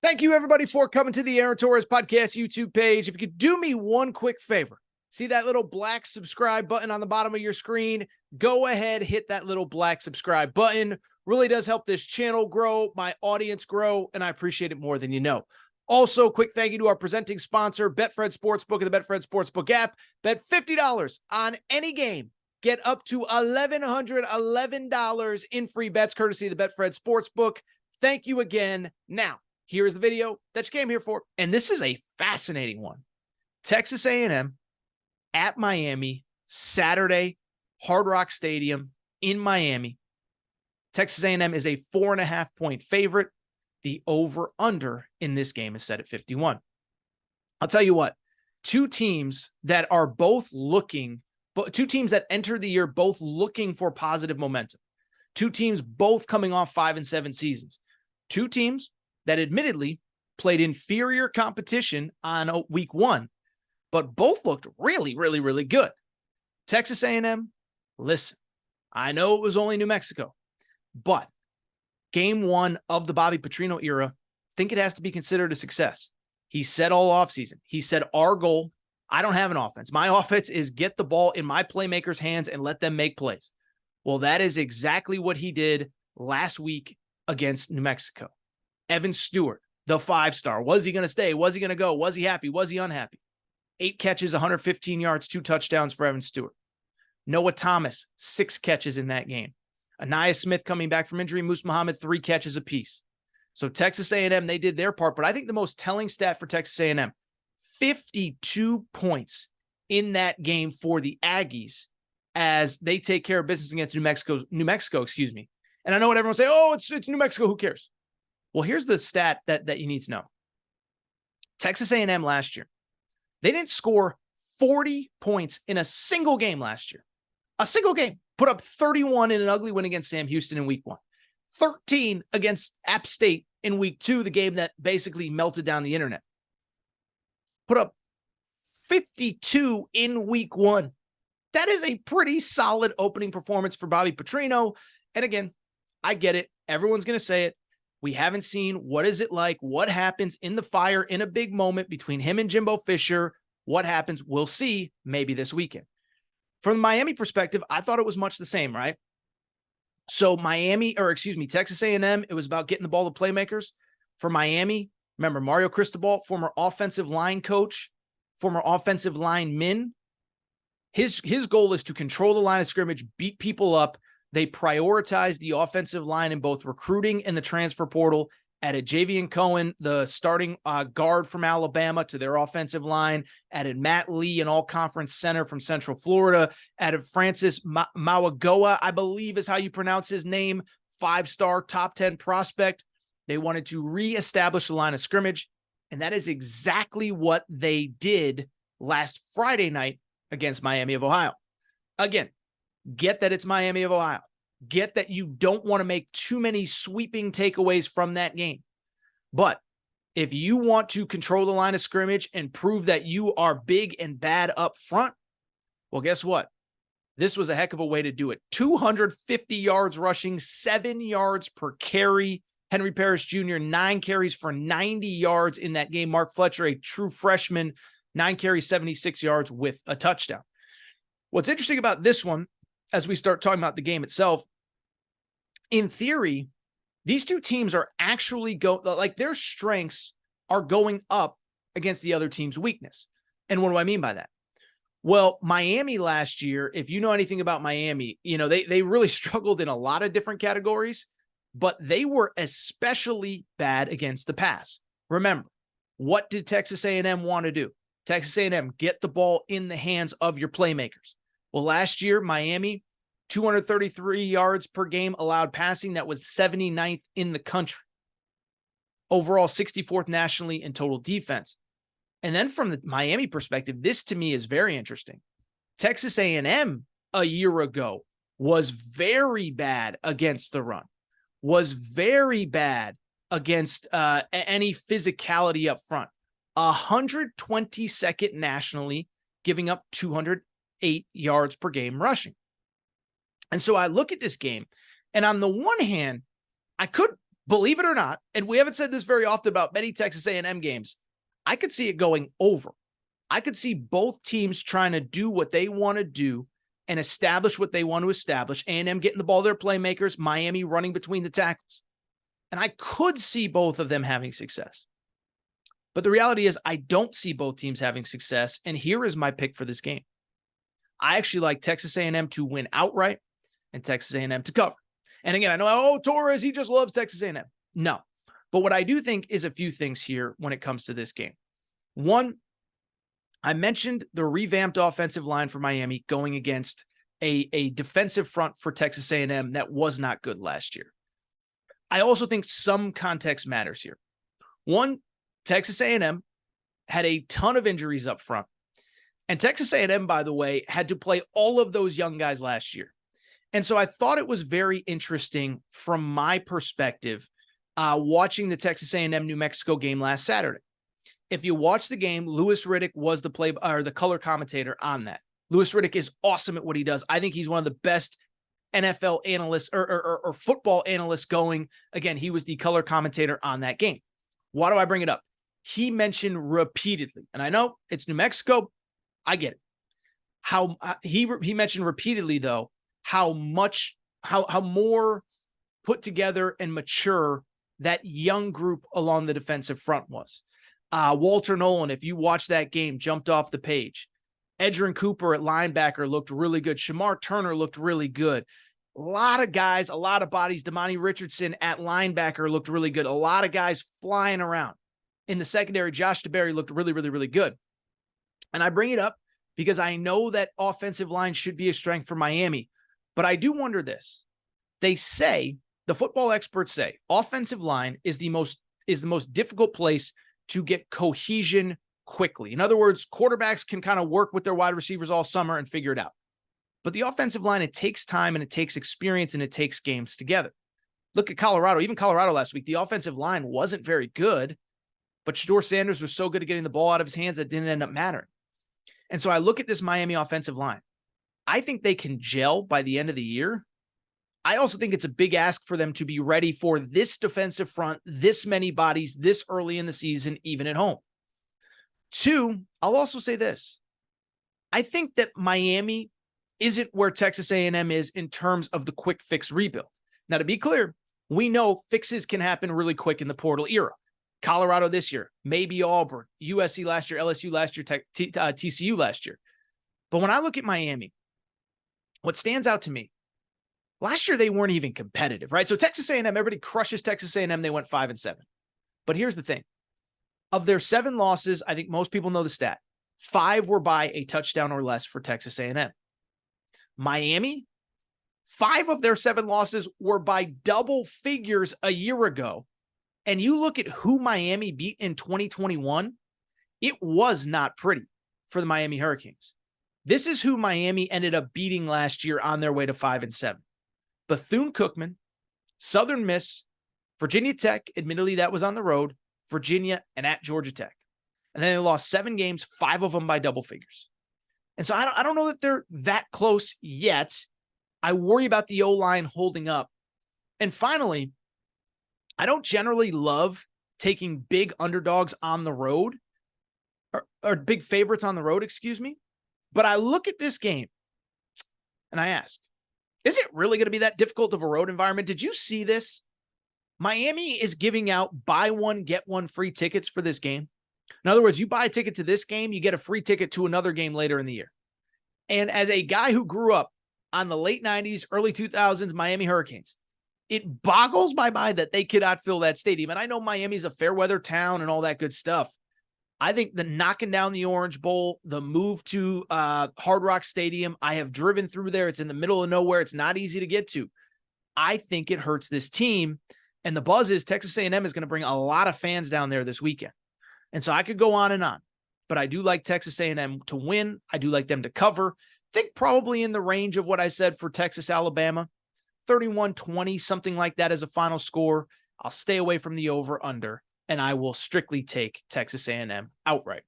Thank you, everybody, for coming to the Aaron Torres Podcast YouTube page. If you could do me one quick favor, see that little black subscribe button on the bottom of your screen? Go ahead, hit that little black subscribe button. Really does help this channel grow, my audience grow, and I appreciate it more than you know. Also, quick thank you to our presenting sponsor, Betfred Sportsbook and the Betfred Sportsbook app. Bet $50 on any game. Get up to $1,111 in free bets courtesy of the Betfred Sportsbook. Thank you again. Now, here's the video that you came here for. And this is a fascinating one. Texas A&M at Miami, Saturday, Hard Rock Stadium in Miami. Texas A&M is a 4.5-point favorite. The over-under in this game is set at 51. I'll tell you what, two teams that entered the year both looking for positive momentum. Two teams both coming off 5-7 seasons. Two teams that admittedly played inferior competition on week one, but both looked really, really, really good. Texas A&M, listen, I know it was only New Mexico, but game one of the Bobby Petrino era, I think it has to be considered a success. He said all offseason, he said, our goal, I don't have an offense. My offense is get the ball in my playmakers' hands and let them make plays. Well, that is exactly what he did last week against New Mexico. Evan Stewart, the 5-star. Was he going to stay? Was he going to go? Was he happy? Was he unhappy? 8 catches, 115 yards, 2 touchdowns for Evan Stewart. Noah Thomas, 6 catches in that game. Anaya Smith coming back from injury. Moose Muhammad, 3 catches apiece. So Texas A&M, they did their part. But I think the most telling stat for Texas A&M, 52 points in that game for the Aggies as they take care of business against New Mexico. And I know what everyone say, oh, it's New Mexico. Who cares? Well, here's the stat that you need to know. Texas A&M last year, they didn't score 40 points in a single game last year. A single game. Put up 31 in an ugly win against Sam Houston in week 1. 13 against App State in week 2, the game that basically melted down the internet. Put up 52 in week 1. That is a pretty solid opening performance for Bobby Petrino. And again, I get it. Everyone's going to say it. We haven't seen what is it like, what happens in the fire in a big moment between him and Jimbo Fisher. What happens? We'll see maybe this weekend. From the Miami perspective, I thought it was much the same, right? So Texas A&M, it was about getting the ball to playmakers. For Miami, remember Mario Cristobal, former offensive line coach, former offensive lineman. His goal is to control the line of scrimmage, beat people up. They prioritize the offensive line in both recruiting and the transfer portal. Added Javion Cohen, the starting guard from Alabama, to their offensive line. Added Matt Lee, an all-conference center from Central Florida. Added Francis Mauigoa, I believe is how you pronounce his name, 5-star, top 10 prospect. They wanted to reestablish the line of scrimmage, and that is exactly what they did last Friday night against Miami of Ohio. Again, get that it's Miami of Ohio. Get that you don't want to make too many sweeping takeaways from that game. But if you want to control the line of scrimmage and prove that you are big and bad up front, well, guess what? This was a heck of a way to do it. 250 yards rushing, 7 yards per carry. Henry Parrish Jr., 9 carries for 90 yards in that game. Mark Fletcher, a true freshman, 9 carries, 76 yards with a touchdown. What's interesting about this one, as we start talking about the game itself, in theory, these two teams are actually their strengths are going up against the other team's weakness. And what do I mean by that? Well, Miami last year, if you know anything about Miami, they really struggled in a lot of different categories, but they were especially bad against the pass. Remember, what did Texas A&M want to do? Texas A&M, get the ball in the hands of your playmakers. Well, last year, Miami, 233 yards per game allowed passing. That was 79th in the country. Overall, 64th nationally in total defense. And then from the Miami perspective, this to me is very interesting. Texas A&M a year ago was very bad against the run, was very bad against any physicality up front. 122nd nationally, giving up 208 yards per game rushing. And so I look at this game, and on the one hand, I could believe it or not, and we haven't said this very often about many Texas A&M games, I could see it going over. I could see both teams trying to do what they want to do and establish what they want to establish. A&M getting the ball to their playmakers, Miami running between the tackles. And I could see both of them having success. But the reality is I don't see both teams having success. And here is my pick for this game. I actually like Texas A&M to win outright and Texas A&M to cover. And again, I know, oh, Torres, he just loves Texas A&M. No. But what I do think is a few things here when it comes to this game. One, I mentioned the revamped offensive line for Miami going against a defensive front for Texas A&M that was not good last year. I also think some context matters here. One, Texas A&M had a ton of injuries up front. And Texas A&M, by the way, had to play all of those young guys last year. And so I thought it was very interesting from my perspective watching the Texas A&M New Mexico game last Saturday. If you watch the game, Louis Riddick was the color commentator on that. Louis Riddick is awesome at what he does. I think he's one of the best NFL analysts or football analysts going. Again, he was the color commentator on that game. Why do I bring it up? He mentioned repeatedly, and I know it's New Mexico. I get it. How he mentioned repeatedly, though, how more put together and mature that young group along the defensive front was. Walter Nolan, if you watch that game, jumped off the page. Edgerrin Cooper at linebacker looked really good. Shamar Turner looked really good. A lot of guys, a lot of bodies. Damani Richardson at linebacker looked really good. A lot of guys flying around. In the secondary, Josh DeBerry looked really, really, really good. And I bring it up because I know that offensive line should be a strength for Miami. But I do wonder this. They say, the football experts say, offensive line is the most difficult place to get cohesion quickly. In other words, quarterbacks can kind of work with their wide receivers all summer and figure it out. But the offensive line, it takes time and it takes experience and it takes games together. Look at Colorado. Even Colorado last week, the offensive line wasn't very good, but Shedeur Sanders was so good at getting the ball out of his hands that didn't end up mattering. And so I look at this Miami offensive line. I think they can gel by the end of the year. I also think it's a big ask for them to be ready for this defensive front, this many bodies, this early in the season, even at home. Two, I'll also say this. I think that Miami isn't where Texas A&M is in terms of the quick fix rebuild. Now, to be clear, we know fixes can happen really quick in the portal era. Colorado this year, maybe Auburn, USC last year, LSU last year, TCU last year. But when I look at Miami, what stands out to me, last year they weren't even competitive, right? So Texas A&M, everybody crushes Texas A&M. They went 5-7. But here's the thing. Of their 7 losses, I think most people know the stat. 5 were by a touchdown or less for Texas A&M. Miami, 5 of their 7 losses were by double figures a year ago. And you look at who Miami beat in 2021, it was not pretty for the Miami Hurricanes. This is who Miami ended up beating last year on their way to 5-7. Bethune-Cookman, Southern Miss, Virginia Tech, admittedly that was on the road, Virginia, and at Georgia Tech. And then they lost 7 games, 5 of them by double figures. And so I don't know that they're that close yet. I worry about the O-line holding up. And finally, I don't generally love taking big underdogs on the road, or big favorites on the road, excuse me. But I look at this game and I ask, is it really going to be that difficult of a road environment? Did you see this? Miami is giving out buy one, get one free tickets for this game. In other words, you buy a ticket to this game, you get a free ticket to another game later in the year. And as a guy who grew up on the late 90s, early 2000s Miami Hurricanes, it boggles my mind that they cannot fill that stadium. And I know Miami's a fair weather town and all that good stuff. I think the knocking down the Orange Bowl, the move to Hard Rock Stadium, I have driven through there. It's in the middle of nowhere. It's not easy to get to. I think it hurts this team. And the buzz is Texas A&M is going to bring a lot of fans down there this weekend. And so I could go on and on, but I do like Texas A&M to win. I do like them to cover. I think probably in the range of what I said for Texas, Alabama, 31-20, something like that as a final score. I'll stay away from the over under, and I will strictly take Texas A&M outright.